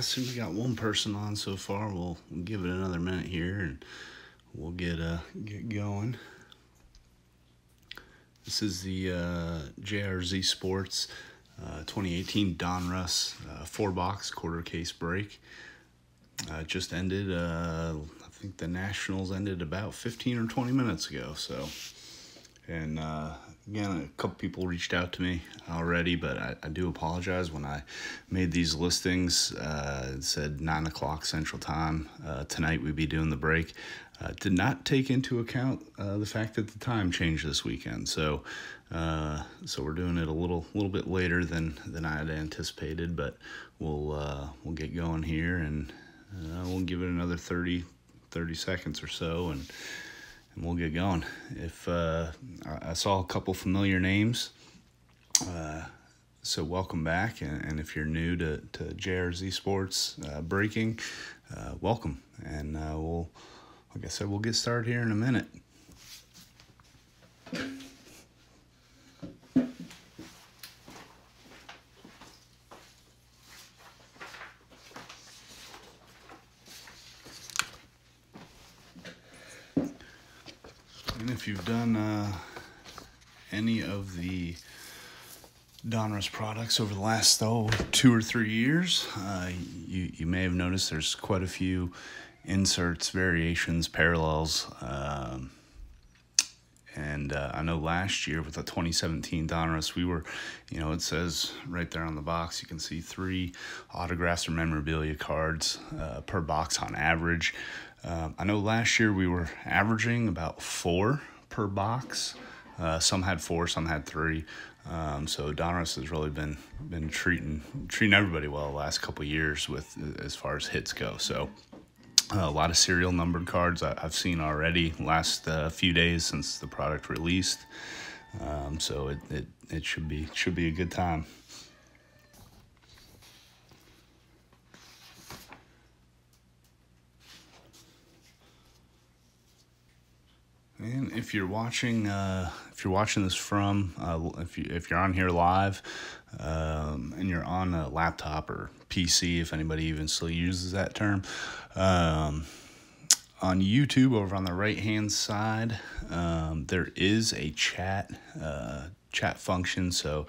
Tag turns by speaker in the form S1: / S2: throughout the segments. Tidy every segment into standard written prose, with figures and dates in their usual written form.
S1: see we got one person on so far. We'll give it another minute here, and we'll get going. This is the JRZ Sports 2018 Donruss 4-box quarter case break. It just ended. I think the Nationals ended about 15 or 20 minutes ago. So, and again, a couple people reached out to me already, but I do apologize. When I made these listings, it said 9 o'clock Central Time. Tonight we'd be doing the break. Did not take into account the fact that the time changed this weekend. So we're doing it a little bit later than I had anticipated, but we'll get going here, and we'll give it another 30 seconds or so, and we'll get going. If I saw a couple familiar names, so welcome back, and if you're new to JRZ Sports breaking, welcome, and like I said, we'll get started here in a minute. And if you've done any of the Donruss products over the last 2 or 3 years, you may have noticed there's quite a few inserts, variations, parallels, and I know last year with the 2017 Donruss, we were, it says right there on the box, you can see 3 autographs or memorabilia cards per box on average. I know last year we were averaging about 4 per box. Some had 4, some had 3. So Donruss has really been treating everybody well the last couple of years with as far as hits go. So a lot of serial numbered cards I've seen already last few days since the product released. So it should be a good time. And if you're watching this from, if you're on here live, and you're on a laptop or PC, if anybody even still uses that term, on YouTube over on the right hand side, there is a chat function, so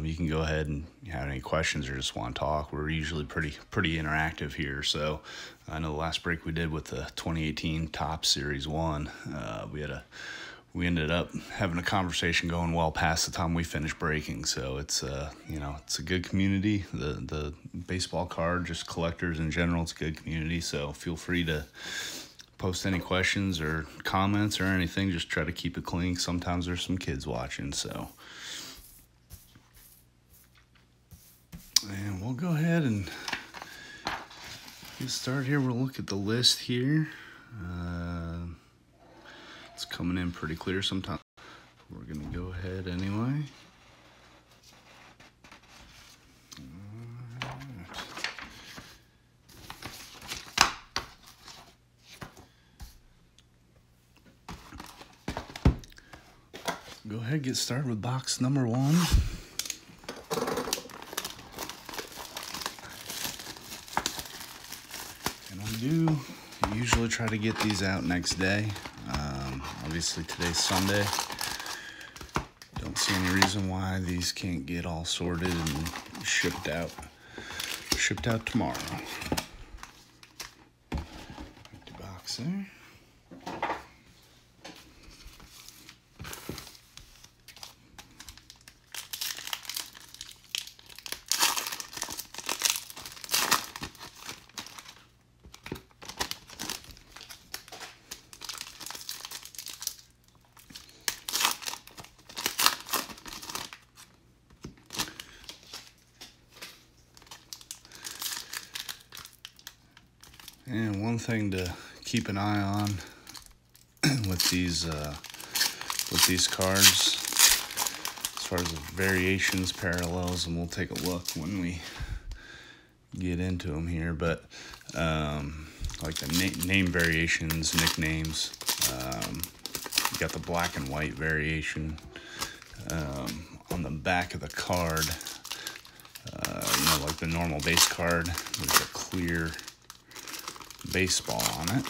S1: you can go ahead and have any questions or just want to talk. We're usually pretty interactive here. So I know the last break we did with the 2018 Topps Series 1, we ended up having a conversation going well past the time we finished breaking. So it's it's a good community. The baseball card, just collectors in general, it's a good community. So feel free to post any questions or comments or anything. Just try to keep it clean. Sometimes there's some kids watching, so. And we'll go ahead and get started here. We'll look at the list here. It's coming in pretty clear sometimes. We're going to go ahead anyway. Go ahead and get started with box number 1. I usually try to get these out next day. Obviously today's Sunday. Don't see any reason why these can't get all sorted and shipped out tomorrow. Empty box there. And one thing to keep an eye on with these cards, as far as the variations, parallels, and we'll take a look when we get into them here, but like the name variations, nicknames, you got the black and white variation on the back of the card, like the normal base card, there's a clear baseball on it.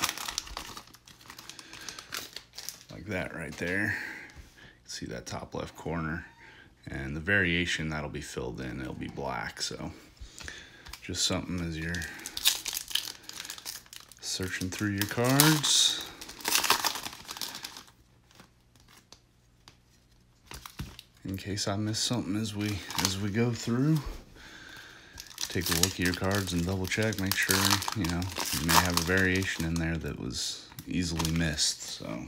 S1: Like that right there. See that top left corner. And the variation that'll be filled in, it'll be black. So just something as you're searching through your cards. In case I miss something as we go through. Take a look at your cards and double check, make sure, you know, you may have a variation in there that was easily missed, so.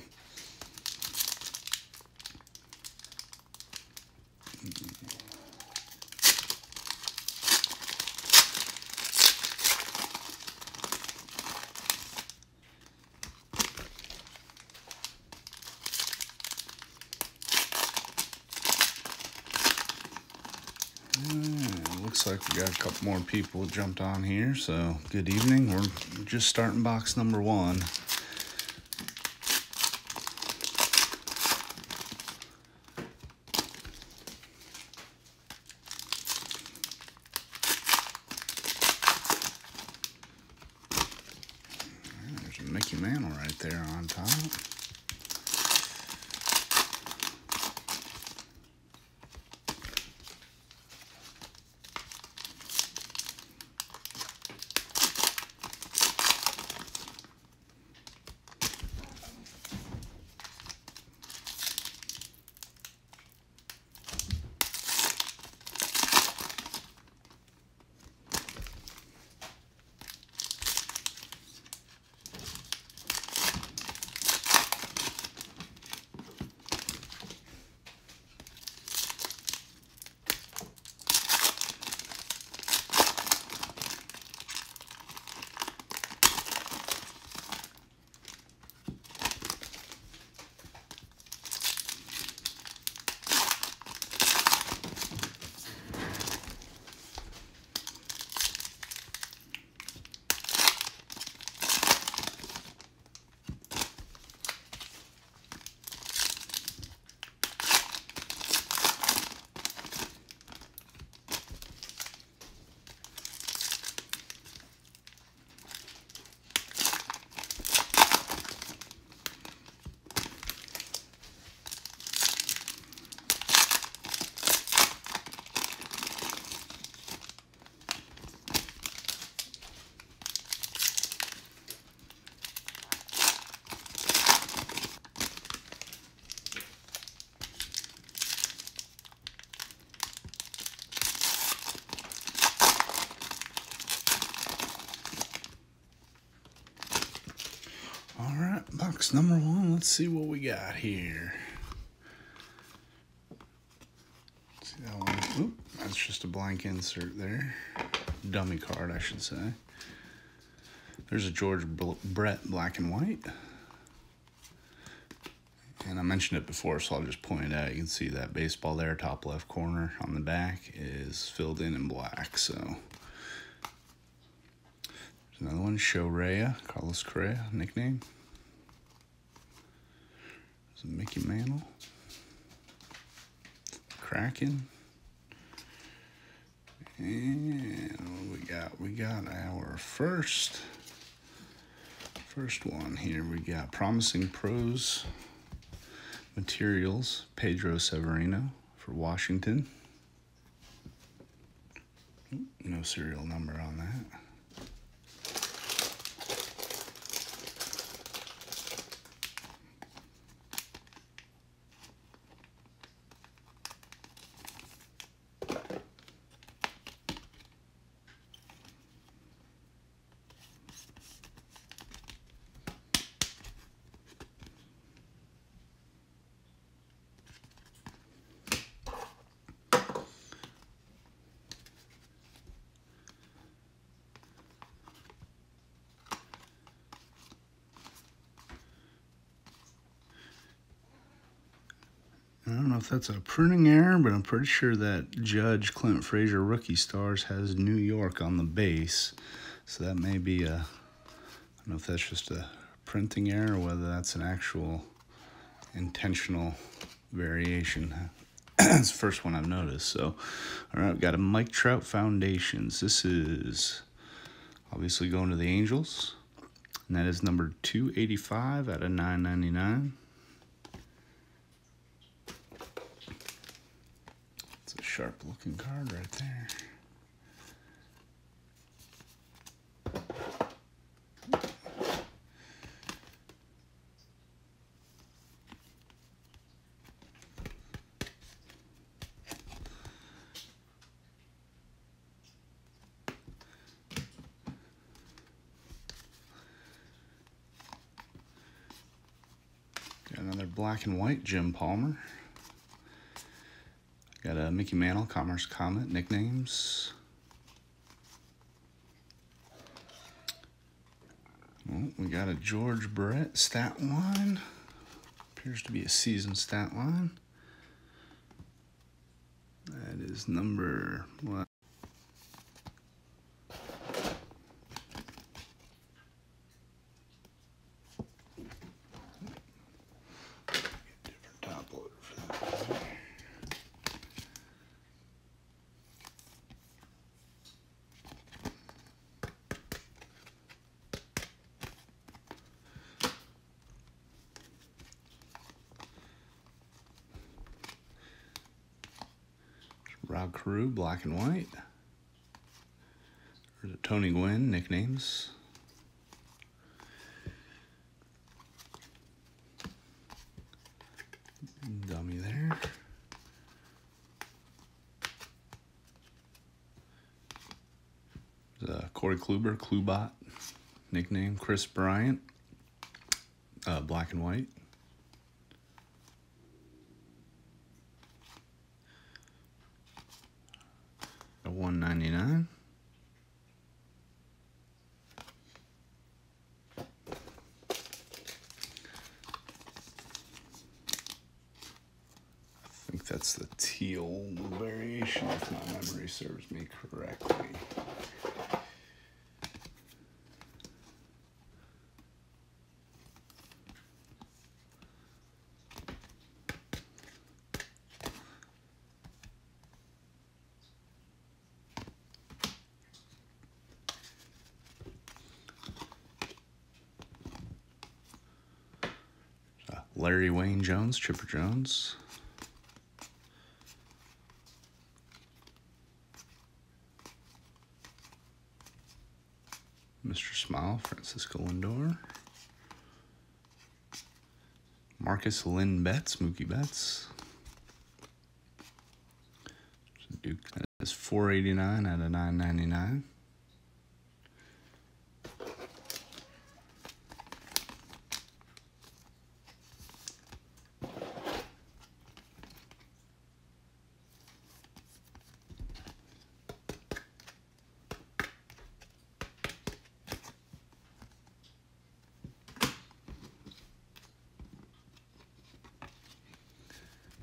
S1: Looks like we got a couple more people jumped on here, so good evening. We're just starting box number 1. There's a Mickey Mantle right there on top. Box number 1, let's see what we got here. See that one? Oop, that's just a blank insert there. Dummy card, I should say. There's a George Brett black and white. And I mentioned it before, so I'll just point it out. You can see that baseball there, top left corner on the back is filled in black. So there's another one, Shohei, Carlos Correa nickname. There's a Mickey Mantle, Kraken, and what we got? We got our first one here. We got Promising Pros Materials, Pedro Severino for Washington. No serial number on that. I don't know if that's a printing error, but I'm pretty sure that Judge Clint Frazier Rookie Stars has New York on the base. So that may be a, I don't know if that's just a printing error or whether that's an actual intentional variation. It's the first one I've noticed. So, all right, we've got a Mike Trout Foundations. This is Obviously going to the Angels. And that is number 285 out of 999. It's a sharp looking card right there. Got another black and white Jim Palmer. Got a Mickey Mantle, Commerce Comet, nicknames. Oh, we got a George Brett stat line. Appears to be a season stat line. That is number what? Different top loader for that. Rod Carew, black and white. There's a Tony Gwynn, nicknames. Dummy there. There's a Corey Kluber, Klubot, nickname. Chris Bryant, black and white. A $1.99. I think that's the teal variation, if my memory serves me correctly. Larry Wayne Jones, Chipper Jones. Mr. Smile, Francisco Lindor. Marcus Lynn Betts, Mookie Betts. Duke, that is $4.89 out of $9.99.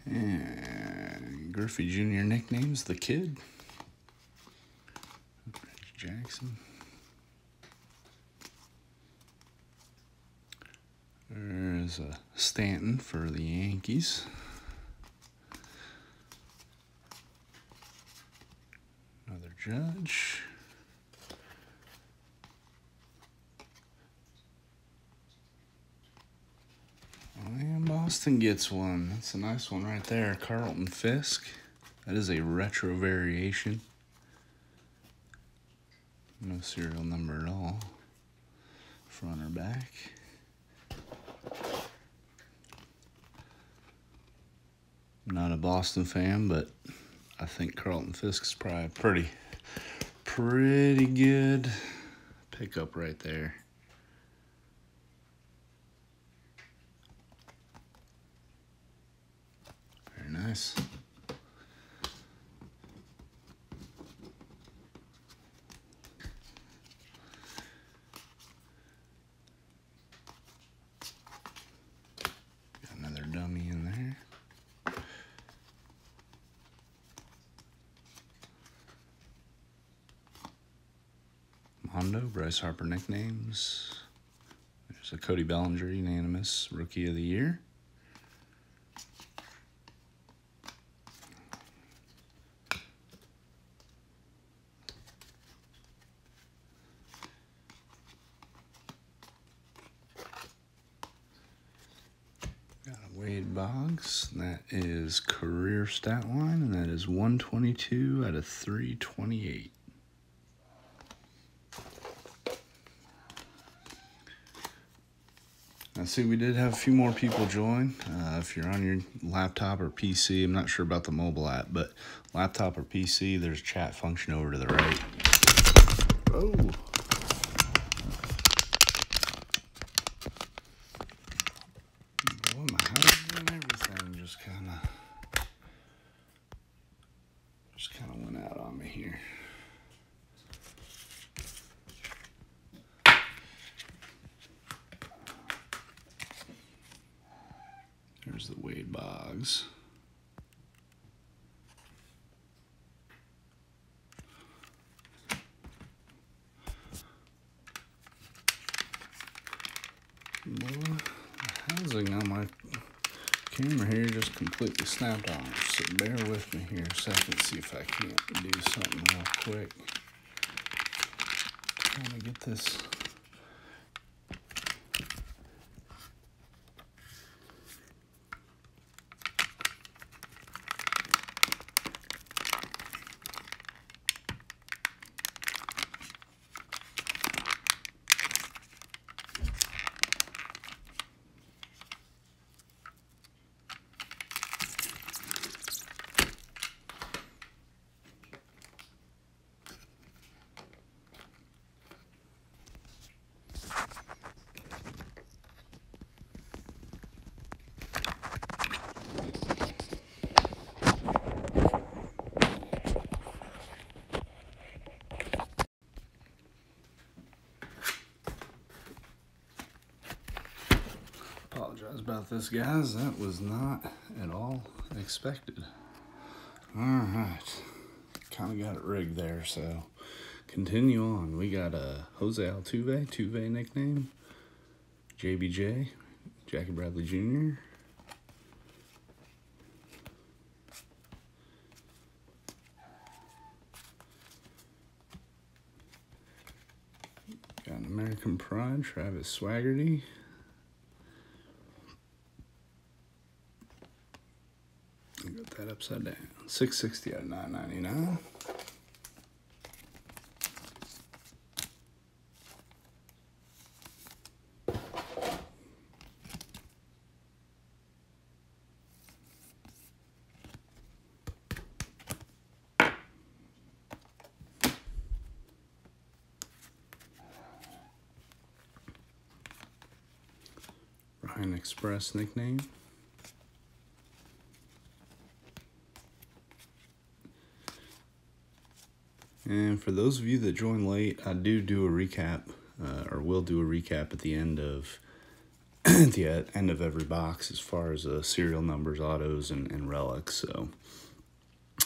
S1: And Griffey Jr. nicknames, The Kid. Reggie Jackson. There's a Stanton for the Yankees. Another Judge. And Boston gets one. That's a nice one right there. Carlton Fisk. That is a retro variation. No serial number at all. Front or back. I'm not a Boston fan, but I think Carlton Fisk is probably a pretty good pickup right there. Very nice. Got another dummy in there. Mondo, Bryce Harper nicknames. There's a Cody Bellinger, unanimous Rookie of the Year. box. That is career stat line, and that is 122 out of 328. I see we did have a few more people join. If you're on your laptop or PC, I'm not sure about the mobile app, but laptop or PC, there's a chat function over to the right. Oh. Boy, my house and everything just kind of went out on me here. There's the Wade Boggs. Boy, the housing on my camera here just completely snapped on. So bear with me here a second, see if I can't do something real quick. Trying to get this. Apologize about this, guys. That was not at all expected. All right, kind of got it rigged there, so continue on. We got Jose Altuve, Tuve nickname, JBJ, Jackie Bradley Jr., got an American Pride, Travis Swaggerty. Got that upside down. 660 out of 999. Ryan Express nickname. And for those of you that join late, I do a recap, or will do a recap at the end of the end of every box as far as serial numbers, autos, and relics. So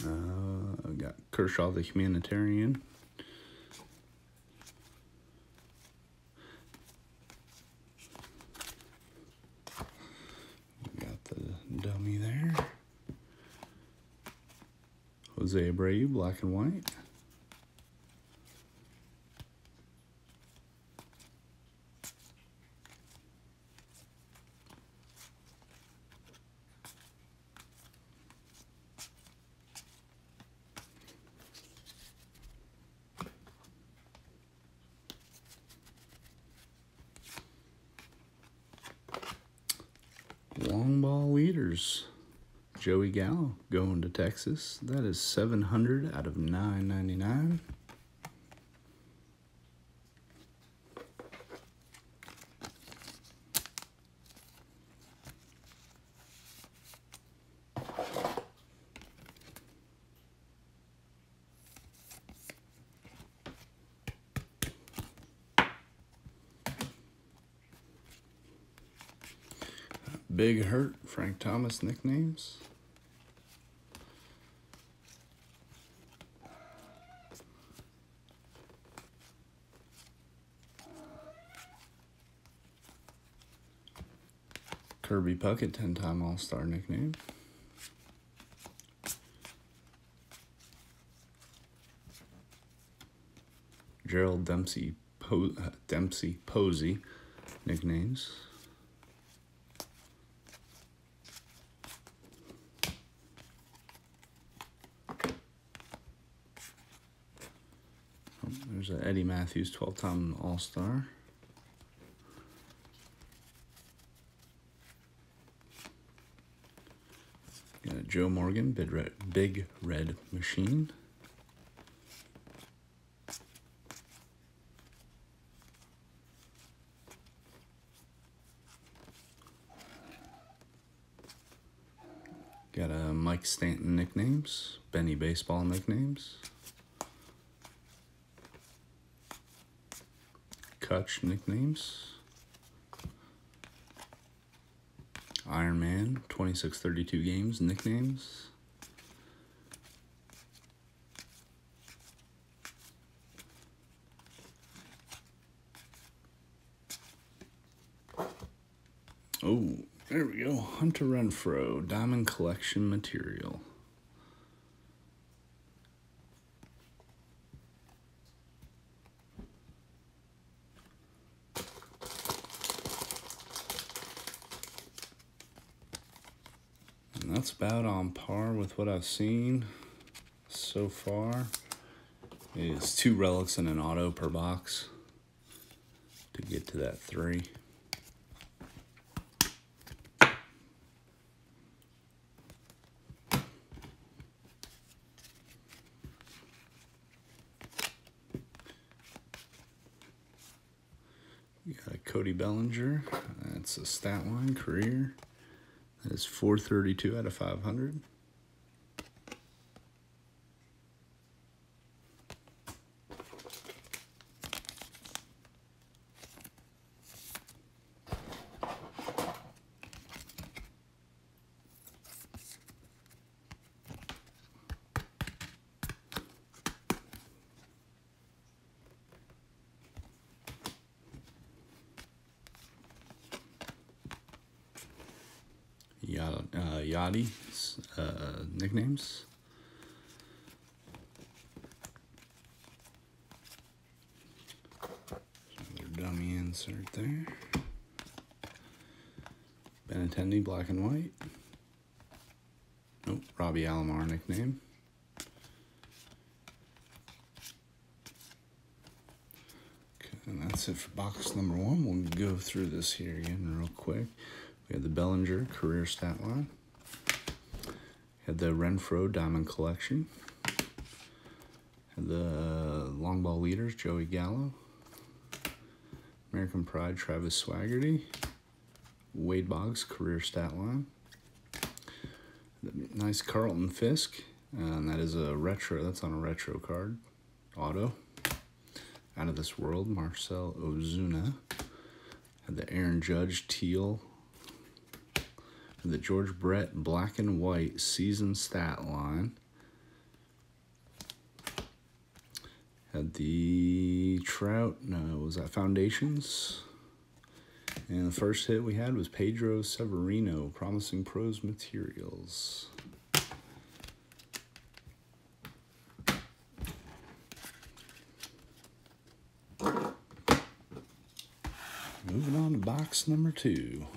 S1: I've got Kershaw the Humanitarian. Got the dummy there. Jose Abreu, black and white. Long ball leaders. Joey Gallo going to Texas. That is 700 out of 999. Big Hurt, Frank Thomas nicknames. Kirby Puckett, 10-time All-Star nickname. Gerald Dempsey Posey nicknames. There's a Eddie Matthews 12-time All-Star. Got a Joe Morgan Big Red Machine. Got a Mike Stanton nicknames, Benny Baseball nicknames, Kutch nicknames, Iron Man 2632 games nicknames, oh, there we go, Hunter Renfroe Diamond Collection material. And that's about on par with what I've seen so far. It's 2 relics and an auto per box to get to that 3. We got Cody Bellinger. That's a stat line career. That is 432 out of 500. Yachty nicknames. Another dummy insert there. Benintendi black and white. Nope, Robbie Alomar nickname. Okay, and that's it for box number 1. We'll go through this here again real quick. We had the Bellinger career stat line. Had the Renfroe Diamond Collection. Had the long ball leaders, Joey Gallo. American Pride, Travis Swaggerty. Wade Boggs career stat line. The nice Carlton Fisk. And that is a retro, that's on a retro card. Auto. Out of This World, Marcell Ozuna. Had the Aaron Judge Teal. The George Brett black and white season stat line. Had the Trout, no, was that Foundations? And the first hit we had was Pedro Severino, Promising Pros Materials. Moving on to box number 2.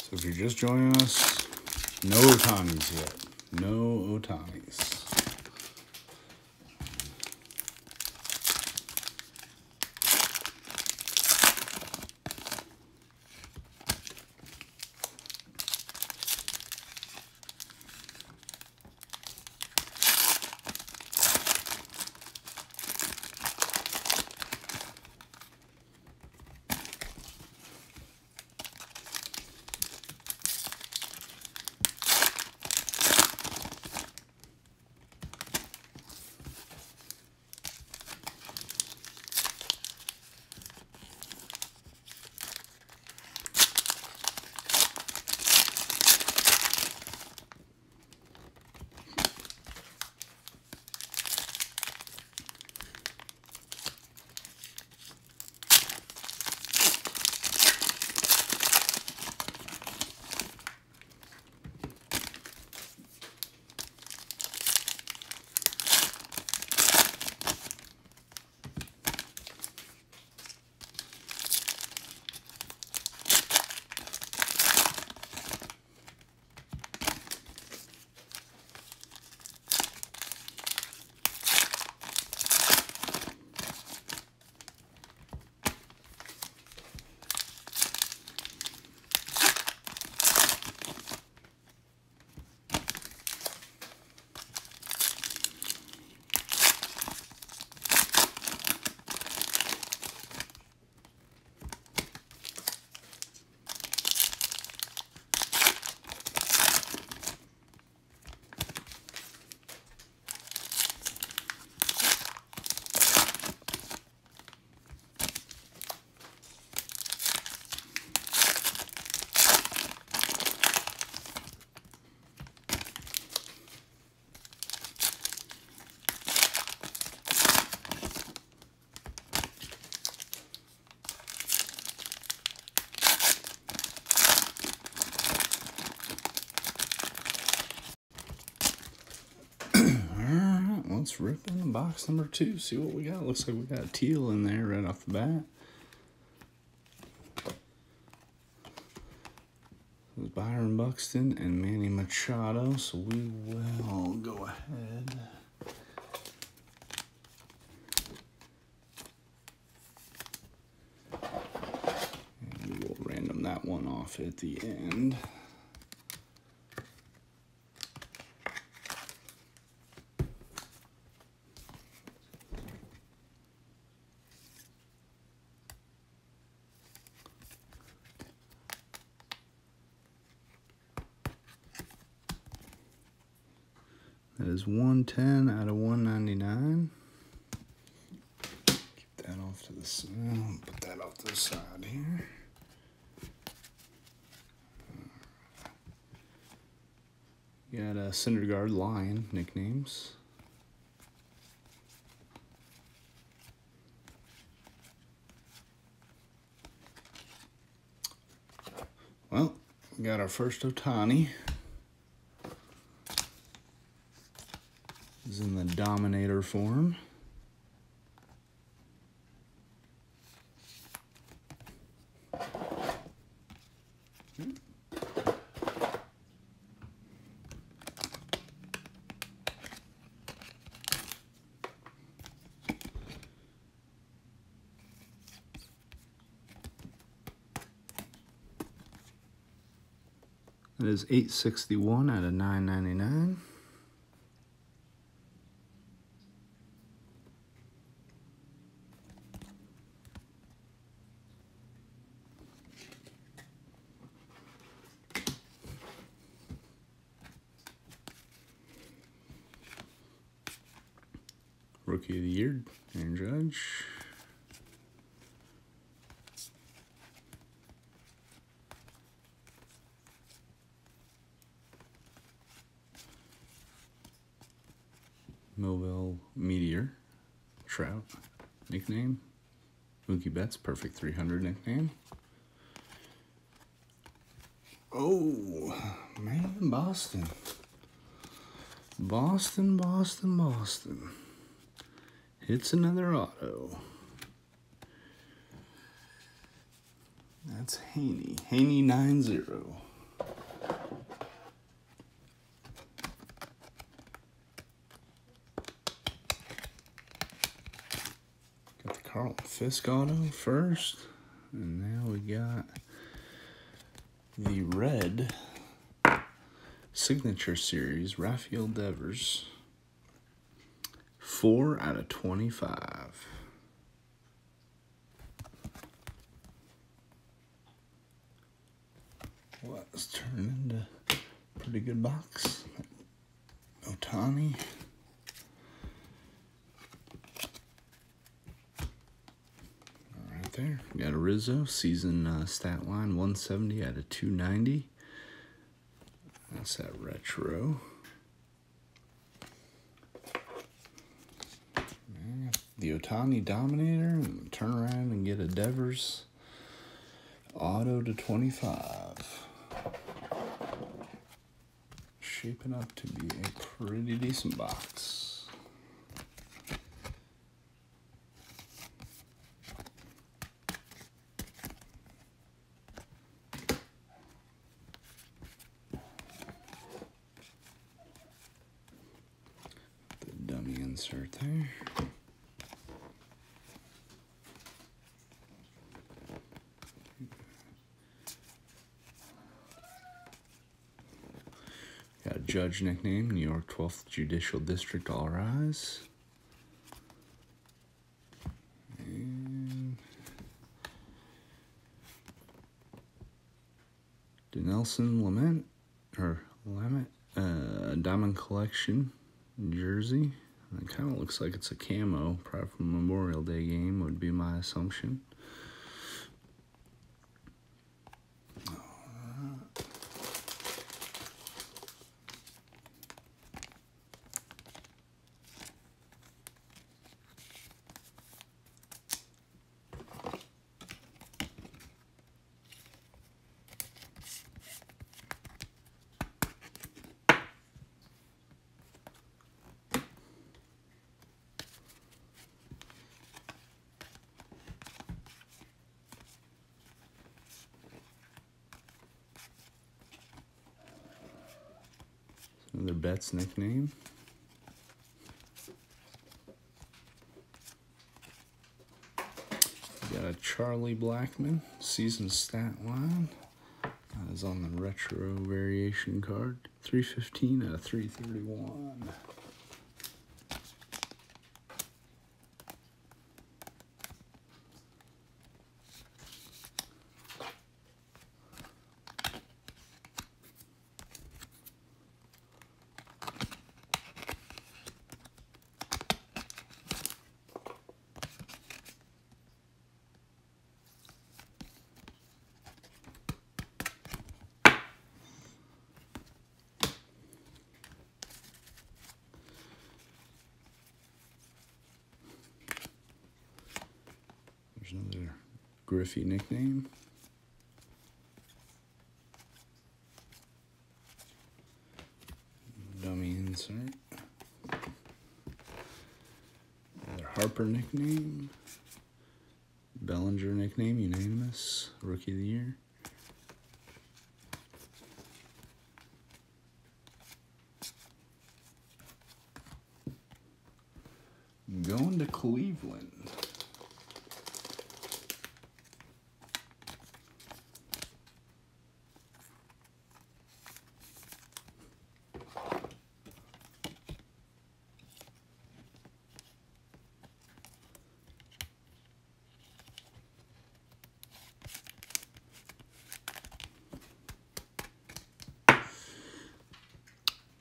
S1: So if you're just joining us, no Otanis yet. No Otanis. Let's rip in box number 2. See what we got. Looks like we got teal in there right off the bat. It was Byron Buxton and Manny Machado. So we will go ahead. And we will random that one off at the end. That is 110 out of 199. Keep that off to the side. Put that off to the side here. You got a Syndergaard Lion nicknames. Well, we got our first Ohtani. Is in the Dominator form. That is 861 out of 999. Rookie of the Year, Aaron Judge. Mobile Meteor, Trout, nickname. Mookie Betts, perfect 300 nickname. Oh, man, Boston. Boston. Hits another auto. That's Haney. Haney 90. Fisk auto first. And now we got the red Signature Series, Rafael Devers. 4 out of 25. Well, let's turn into a pretty good box. Ohtani. Right there. We got a Rizzo, season stat line, 170 out of 290. That's that retro. The Ohtani Dominator, and turn around and get a Devers auto to 25. Shaping up to be a pretty decent box. The dummy insert there. Got a judge nickname, New York 12th Judicial District, all rise. And Denelson Lamet, Diamond Collection jersey. It kind of looks like it's a camo, probably from a Memorial Day game, would be my assumption. Another Betts nickname. We got a Charlie Blackmon, season stat line. That is on the retro variation card. 315 out of 331. There's another Griffey nickname. Dummy insert. Another Harper nickname. Bellinger nickname, unanimous. Rookie of the Year. Going to Cleveland.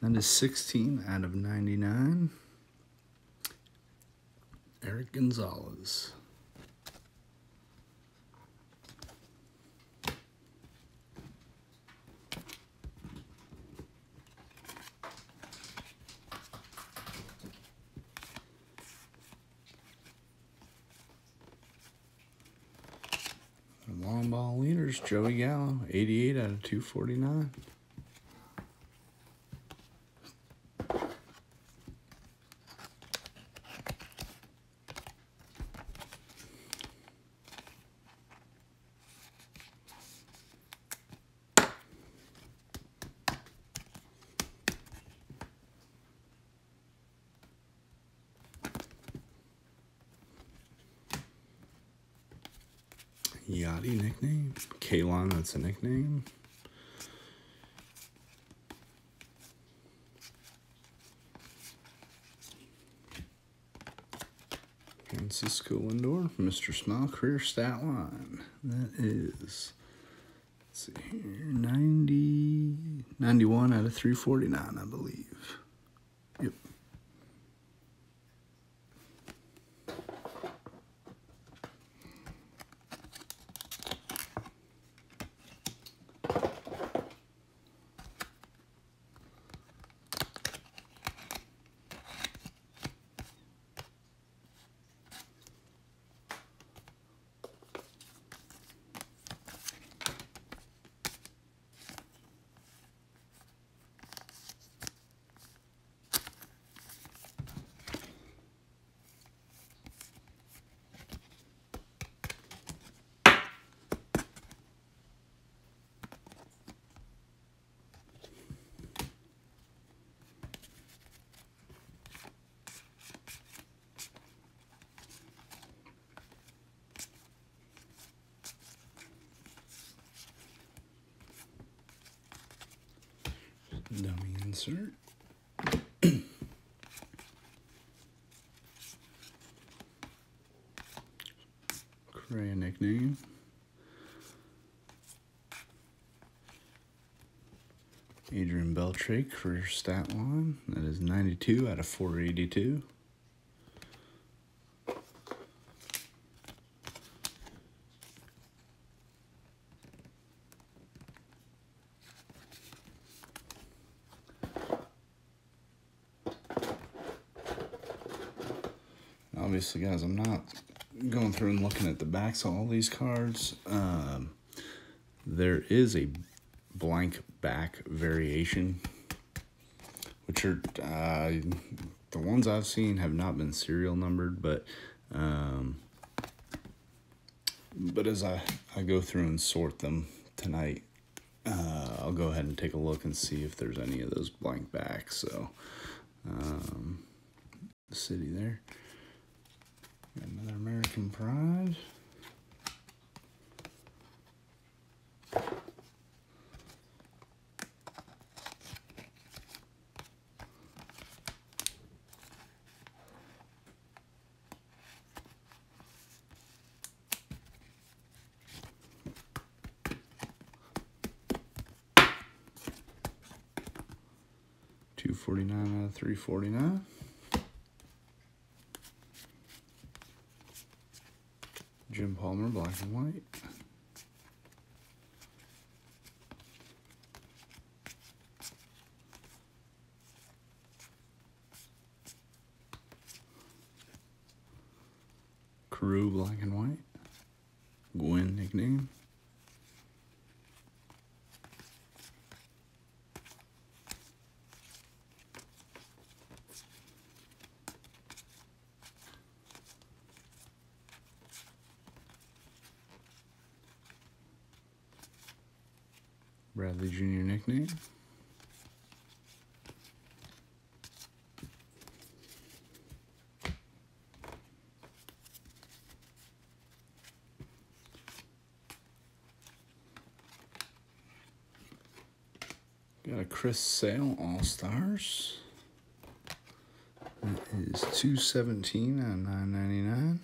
S1: That is 16 out of 99. Eric Gonzalez. Long ball leaders, Joey Gallo, 88 out of 249. Yachty nickname. Kalon, that's a nickname. Francisco Lindor, Mr. Smile, career stat line. That is, let's see here, 91 out of 349, I believe. Yep. Dummy insert. Correa nickname. Adrian Beltre, career stat line. That is 92 out of 482. Obviously, guys, I'm not going through and looking at the backs of all these cards. There is a blank back variation, which are the ones I've seen have not been serial numbered, but as I go through and sort them tonight, I'll go ahead and take a look and see if there's any of those blank backs. So the city there. Got another American Pride. $249 out of $349. Jim Palmer, black and white. Carew, black and white. Gwynn nickname. Bradley Jr. nickname. Got a Chris Sale All-Stars. That is $217 out of $9.99.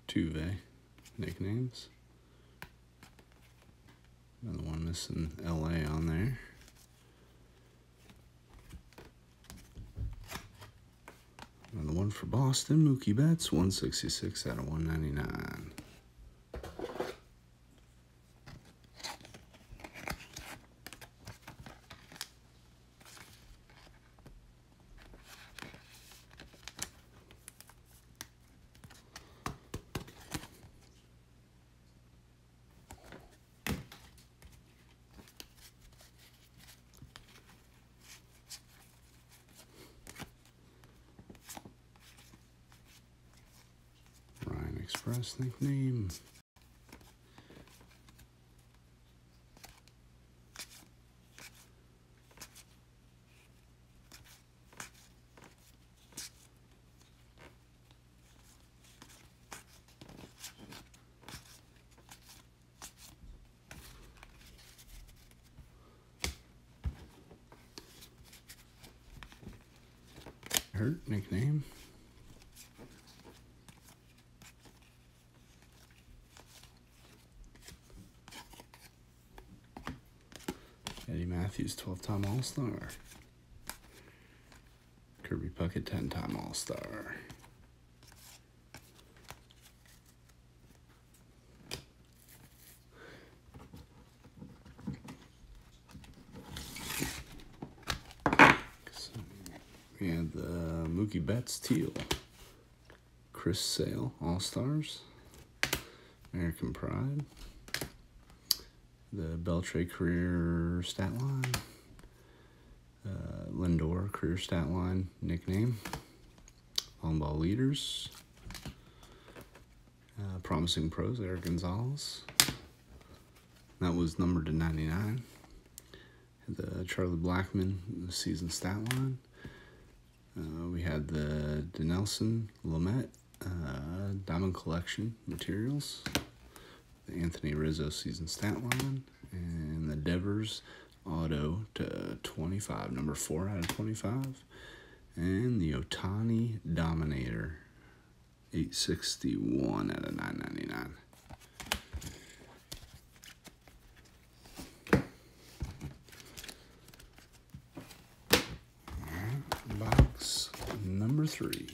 S1: Tuve nicknames. Another one missing LA on there. Another one for Boston, Mookie Betts, 166 out of 199. Express nickname. Hurt nickname. Eddie Matthews, 12-time All-Star. Kirby Puckett, 10-time All-Star. We had the Mookie Betts teal. Chris Sale, All-Stars. American Pride. The Beltre career stat line. Lindor career stat line nickname. Long ball leaders. Promising pros, Eric Gonzalez. That was numbered to 99. The Charlie Blackmon the season stat line. We had the Denelson Lamet Diamond Collection materials. The Anthony Rizzo season stat line. And the Devers auto to 25, number 4 out of 25. And the Ohtani Dominator, 861 out of 999. Box number 3.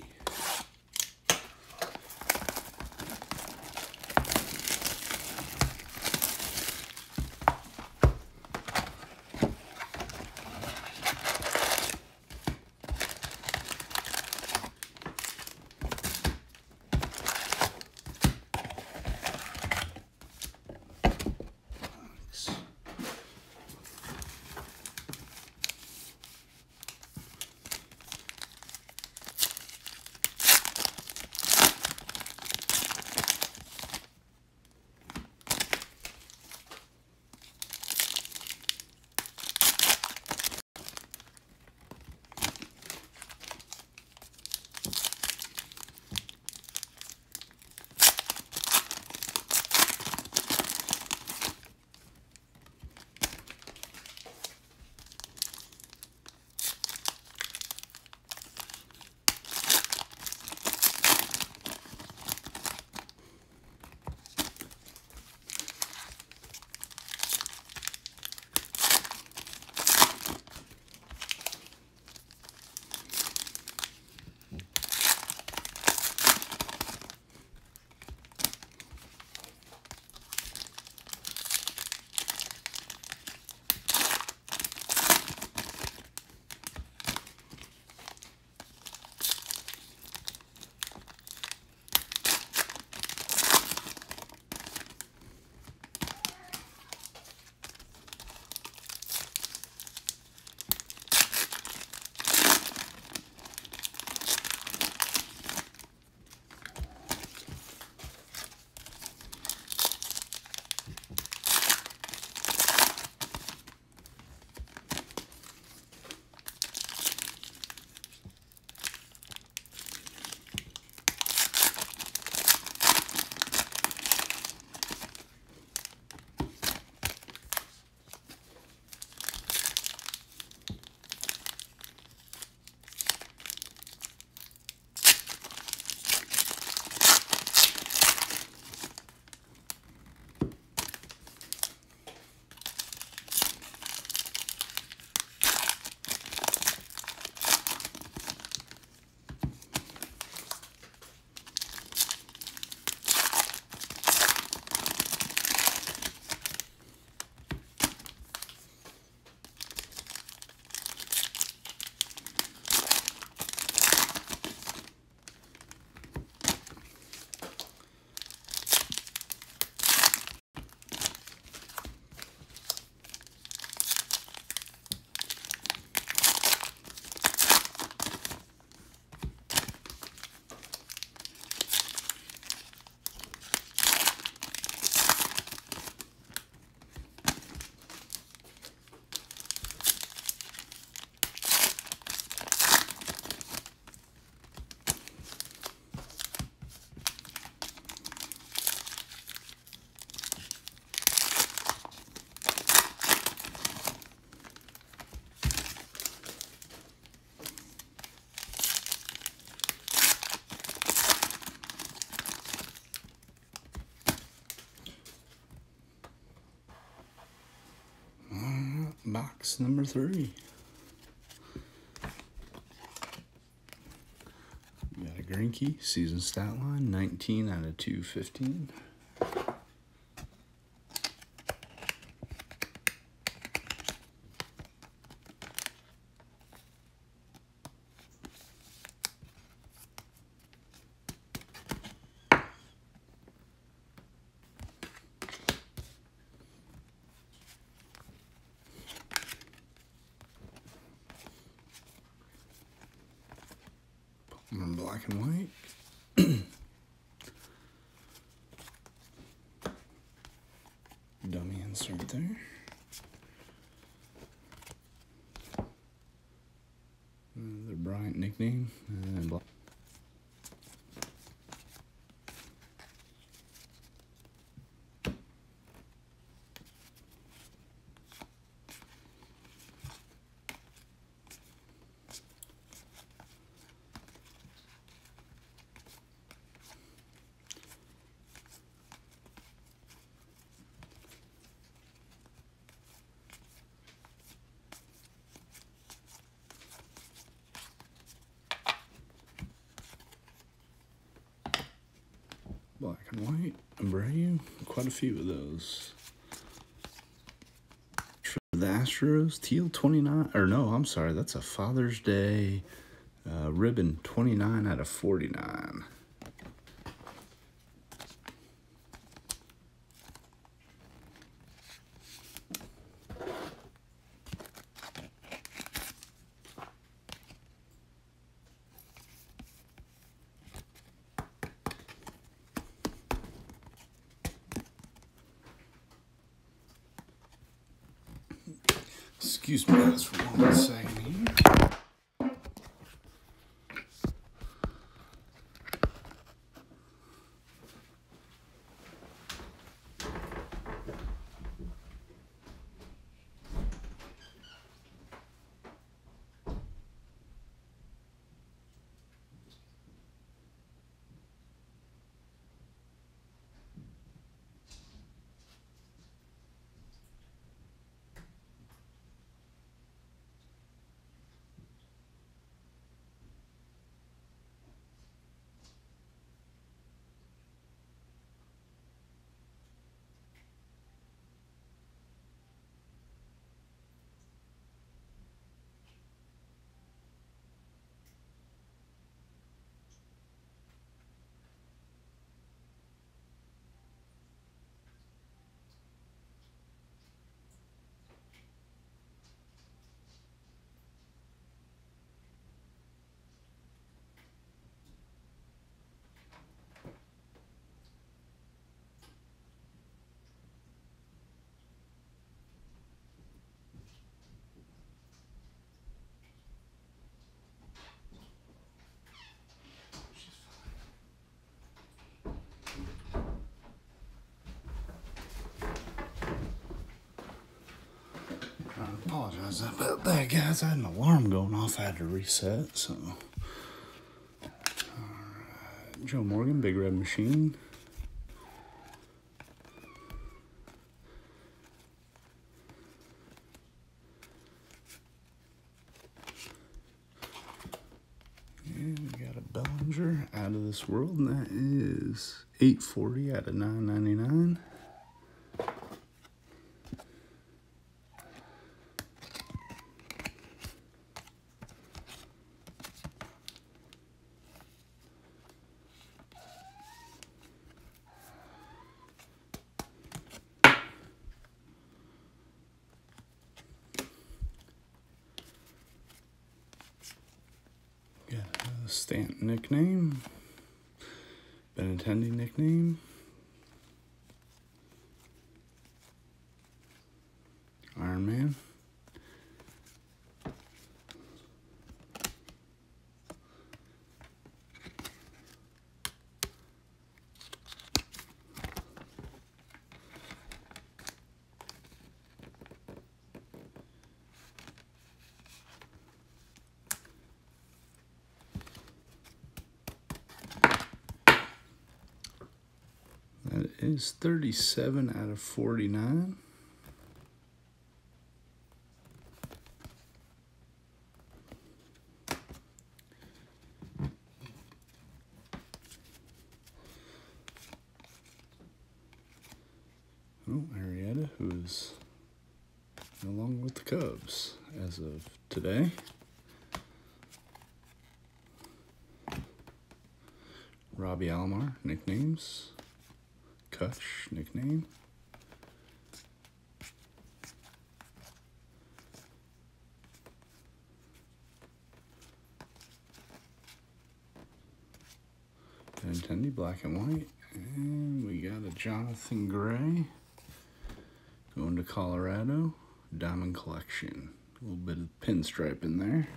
S1: Box number 3. We got a Greinke season stat line, 19 out of 215. In black and white. Dummy insert there. The Bryant nickname and black. Black and white, Abreu, quite a few of those. The Astros, teal 29, or no, I'm sorry, that's a Father's Day ribbon, 29 out of 49. Excuse me guys for 1 second here. I apologize about that, guys. I had an alarm going off. I had to reset, so. Alright, Joe Morgan, Big Red Machine. And we got a Bellinger, Out of This World, and that is 840 out of 999. Got a Stanton nickname, Benintendi nickname, Iron Man, that is 37 out of 49. Oh, Arrieta, who is along with the Cubs as of today. Robbie Alomar, nicknames. Kutch, nickname. Benintendi, black and white. And we got a Jonathan Gray going to Colorado. Diamond Collection. A little bit of pinstripe in there.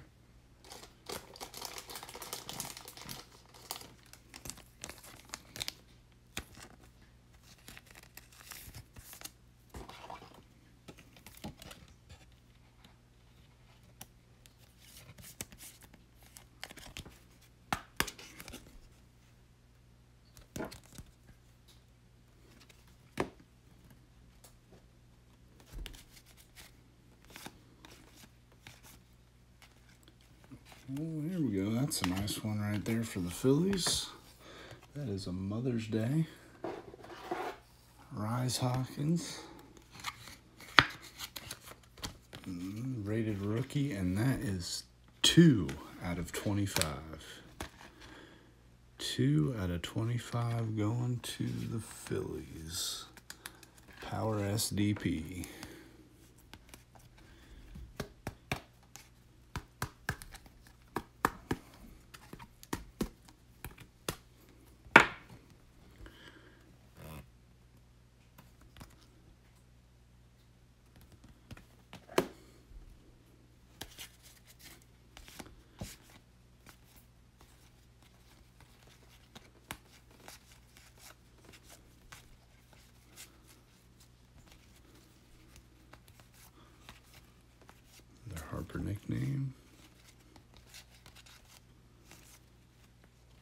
S1: Oh, there we go. That's a nice one right there for the Phillies. That is a Mother's Day. Rise Hawkins. Rated rookie, and that is 2 out of 25. 2 out of 25 going to the Phillies. Power SDP. Harper nickname.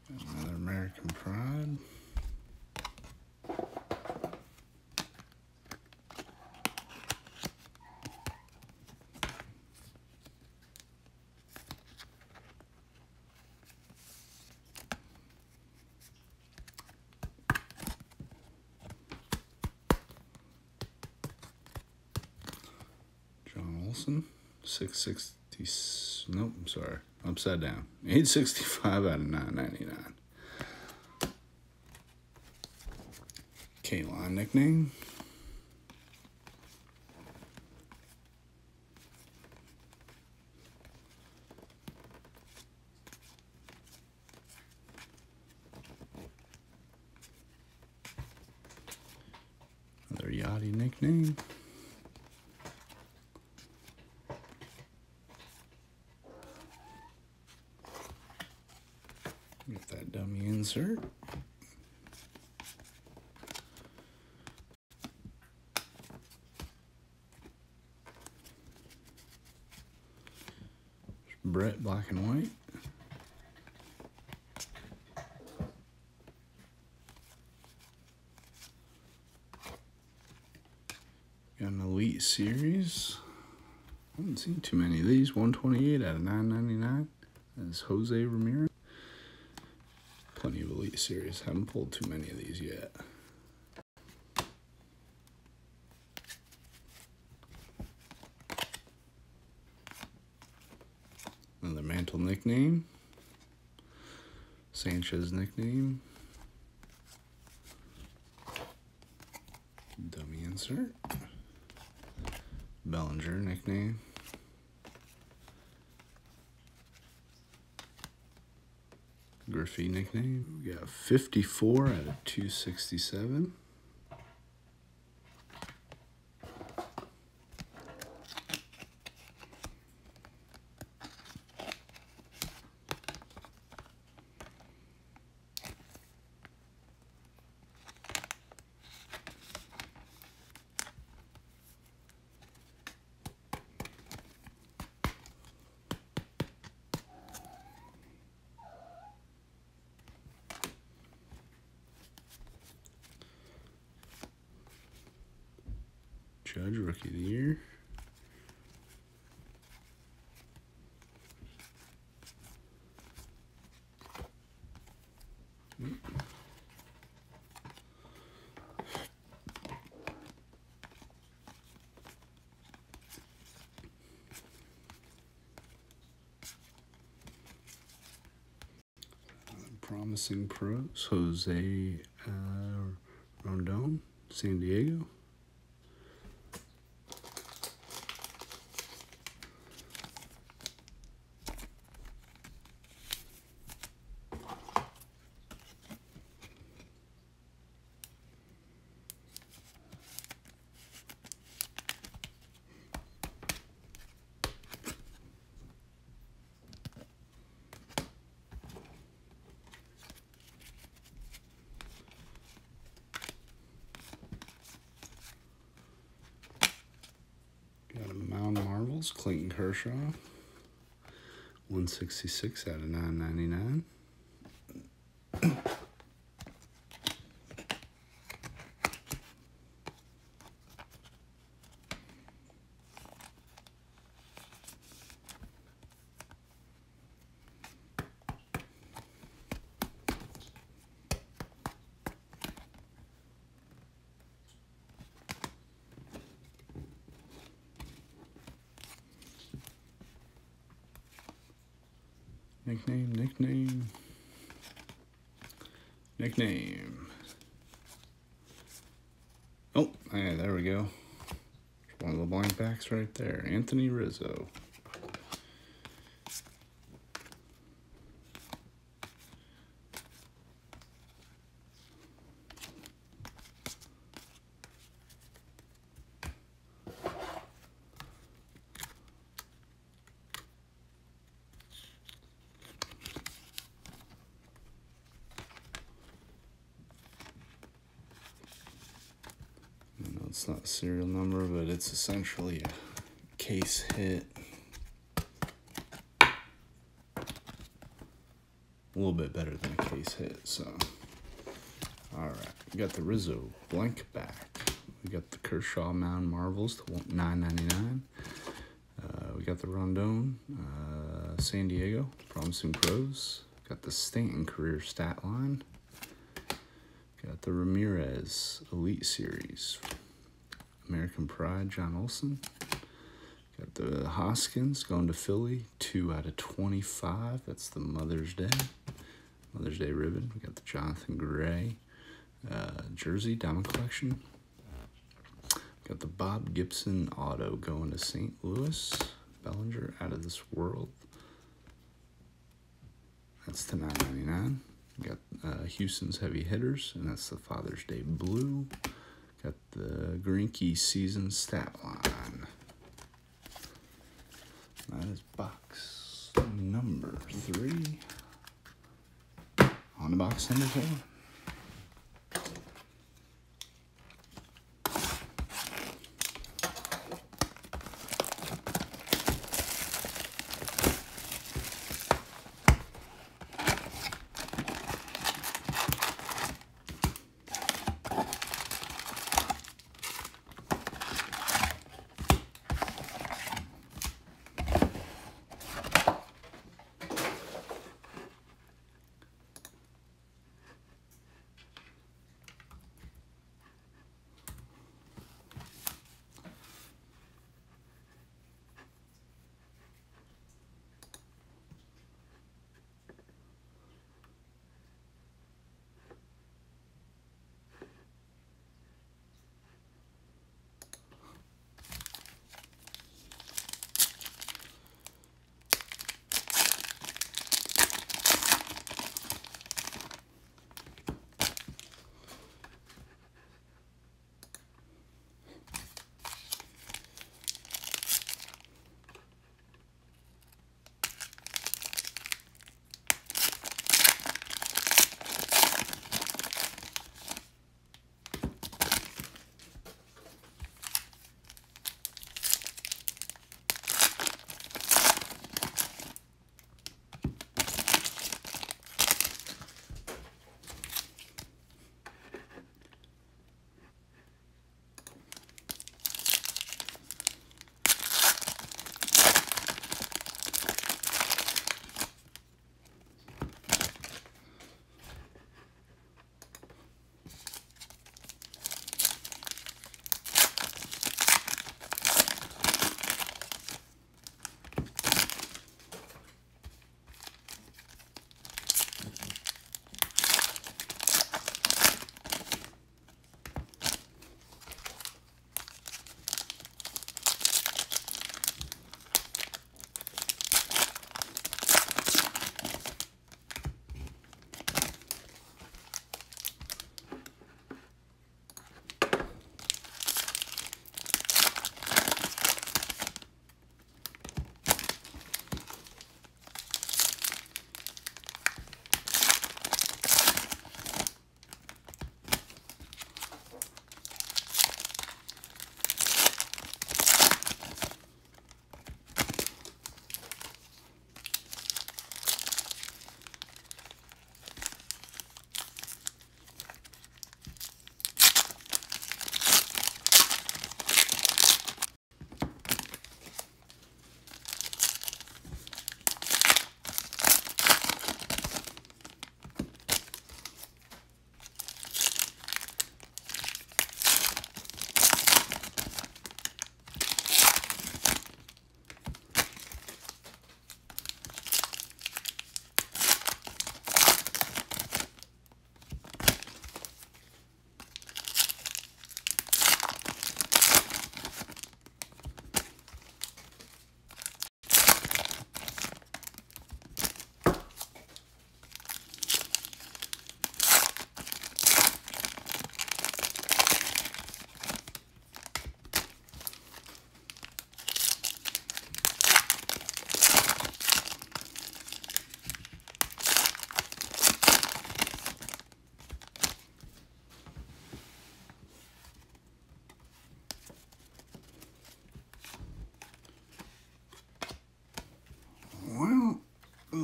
S1: Another American Pride. John Olson. 660, nope, I'm sorry, upside down. 865 out of 999. K-Line nickname. Another Yachty nickname. Get that dummy insert. Brett, black and white. Got an Elite Series. I haven't seen too many of these. 128 out of 999. That's Jose Ramirez. Plenty of Elite Series. Haven't pulled too many of these yet. Another Mantle nickname. Sanchez nickname. Dummy insert. Bellinger nickname. Griffey nickname. We got 54 out of 267. Judge, Rookie of the Year. Promising Pros, Jose Rondon, San Diego. Got a Mound Marvels, Clayton Kershaw, 166 out of 999. Nickname. Oh, hey, there we go. One of the blank backs right there. Anthony Rizzo. It's not a serial number, but it's essentially a case hit. A little bit better than a case hit, so. All right, we got the Rizzo blank back. We got the Kershaw Mound Marvels to $9.99. We got the Rondon, San Diego, Promising Pros. Got the Stanton career stat line. Got the Ramirez Elite Series. American Pride, John Olsen. Got the Hoskins going to Philly, 2 out of 25. That's the Mother's Day ribbon. We got the Jonathan Gray jersey, Diamond Collection. Got the Bob Gibson auto going to St. Louis. Bellinger, Out of This World. That's to $9.99. Got Houston's Heavy Hitters, and that's the Father's Day blue. Got the Greinke season stat line. That is box number 3. On to box number 4.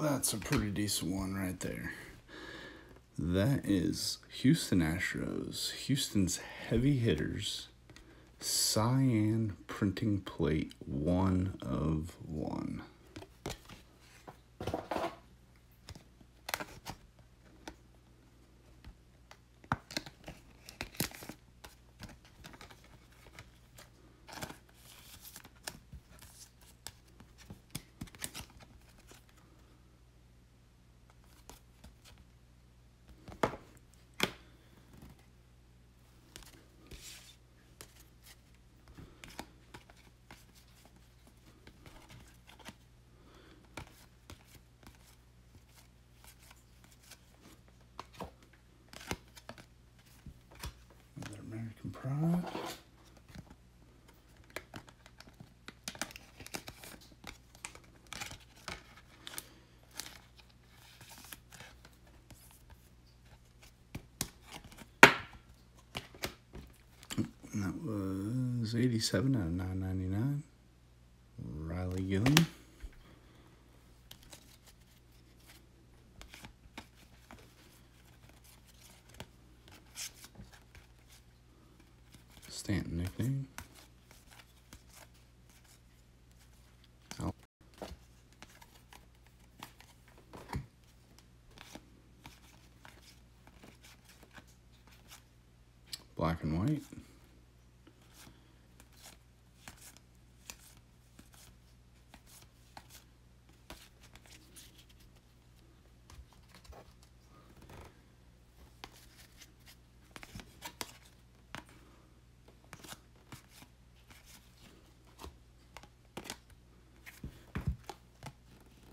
S1: That's a pretty decent one right there. That is Houston Astros, Houston's heavy hitters, cyan printing plate 1/1. American Pride. And that was 87 out of 999. Riley Gillen. Stanton nickname. Black and white.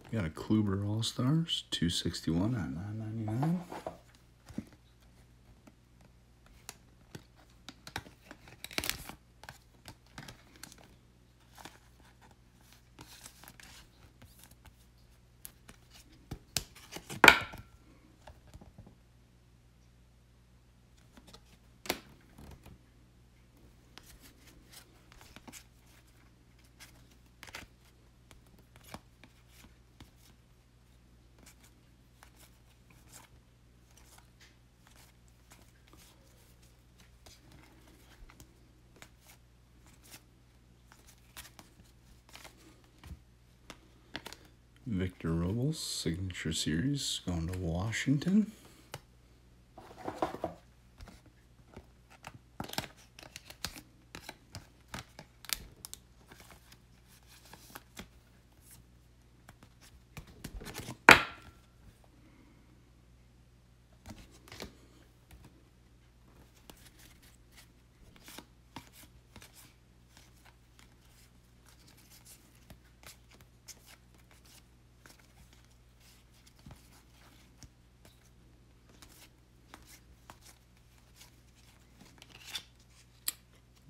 S1: Got a Kluber All-Stars, 261 at 999. Victor Robles, Signature Series, going to Washington.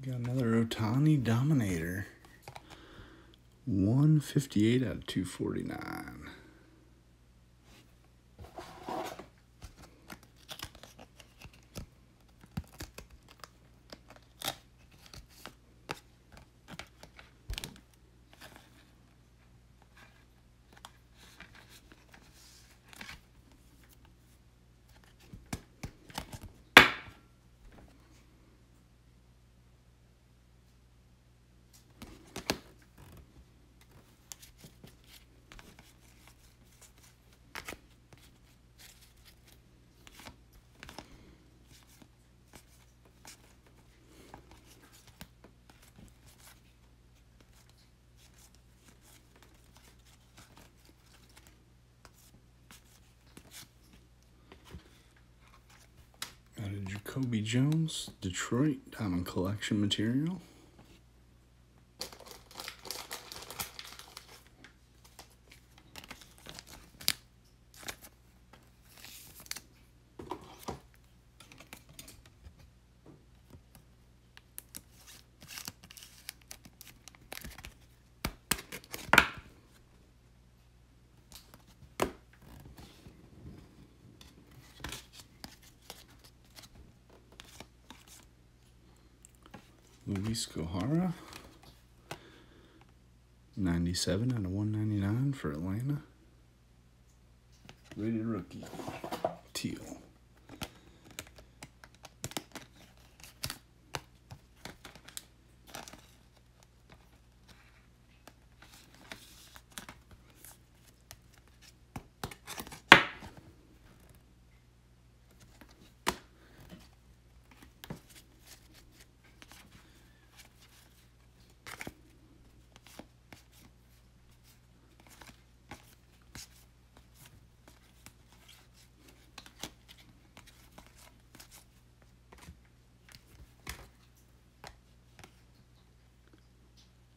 S1: Got another Ohtani Dominator. 158 out of 249. Got a Jacoby Jones, Detroit Diamond Collection material. Luis Gohara, 97 out of 199 for Atlanta. Rated rookie. Teal.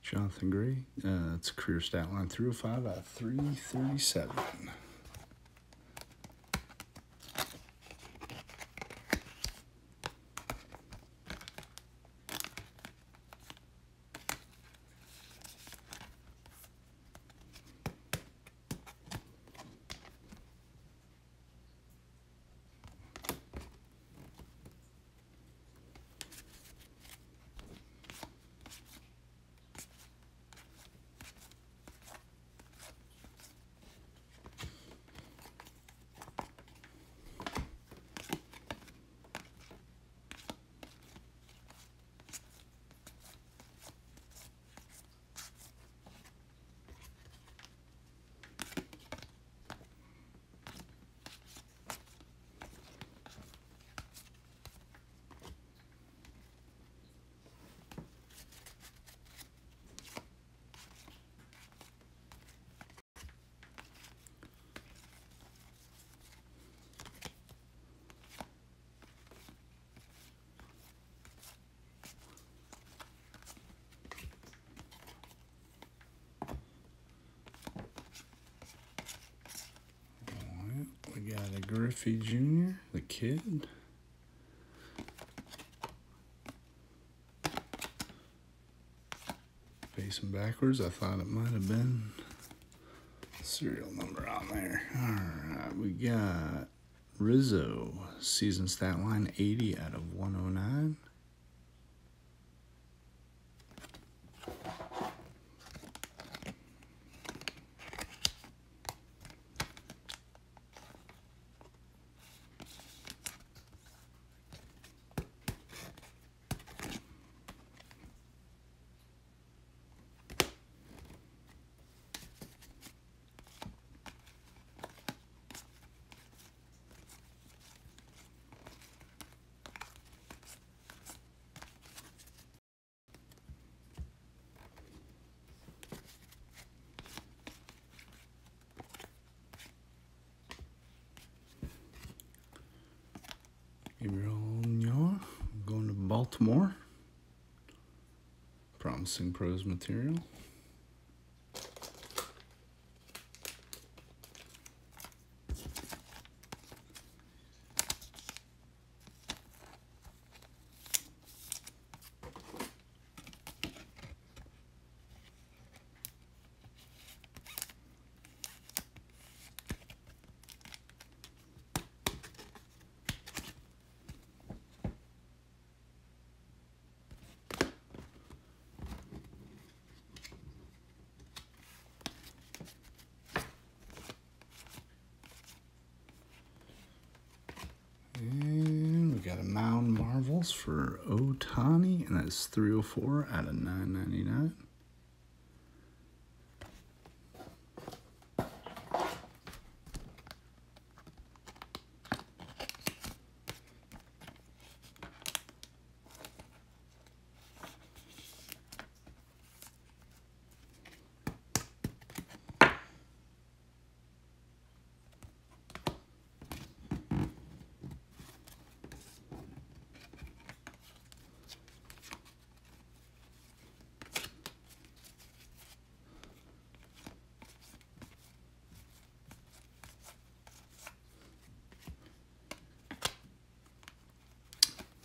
S1: Jonathan Gray, it's career stat line 305 out of 337. We got a Griffey Jr., the kid. Facing backwards, I thought it might have been serial number on there. Alright, we got Rizzo, season stat line 80 out of 109. Gabriel going to Baltimore. Promising pros material. And we got a Mound Marvels for Ohtani, and that's 304 out of 999.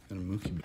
S1: Got a Mookie.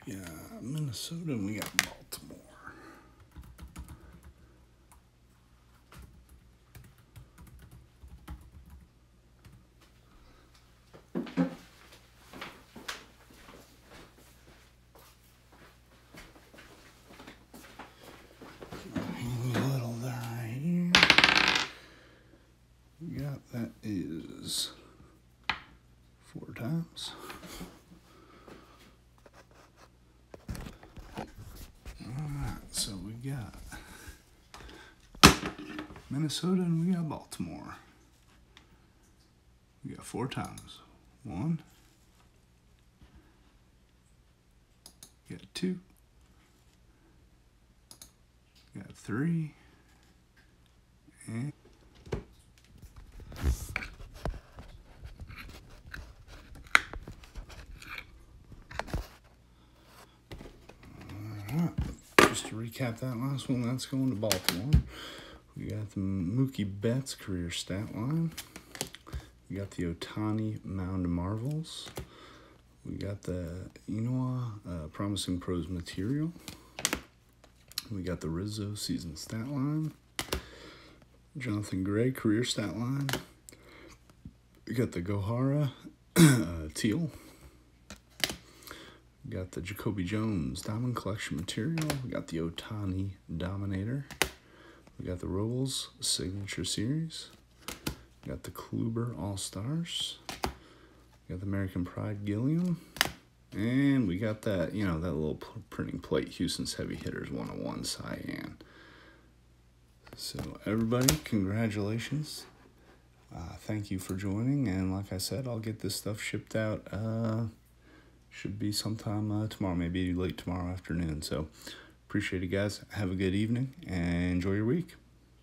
S1: We got Minnesota and we got Baltimore. That is 4 times. Alright, so we got Minnesota and we got Baltimore. We got 4 times. 1. We got 2. We got 3. And just to recap that last one, that's going to Baltimore. We got the Mookie Betts career stat line. We got the Ohtani Mound Marvels. We got the Inoa Promising Pros material. We got the Rizzo season stat line. Jonathan Gray career stat line. We got the Gohara teal. We got the Jacoby Jones Diamond Collection material. We got the Ohtani Dominator. We got the Robles Signature Series. We got the Kluber All-Stars. We got the American Pride Gilliam. And we got that, that little printing plate, Houston's Heavy Hitters 101 Cyan. So everybody, congratulations. Thank you for joining. And like I said, I'll get this stuff shipped out. Should be sometime tomorrow, maybe late tomorrow afternoon. So appreciate it, guys. Have a good evening and enjoy your week.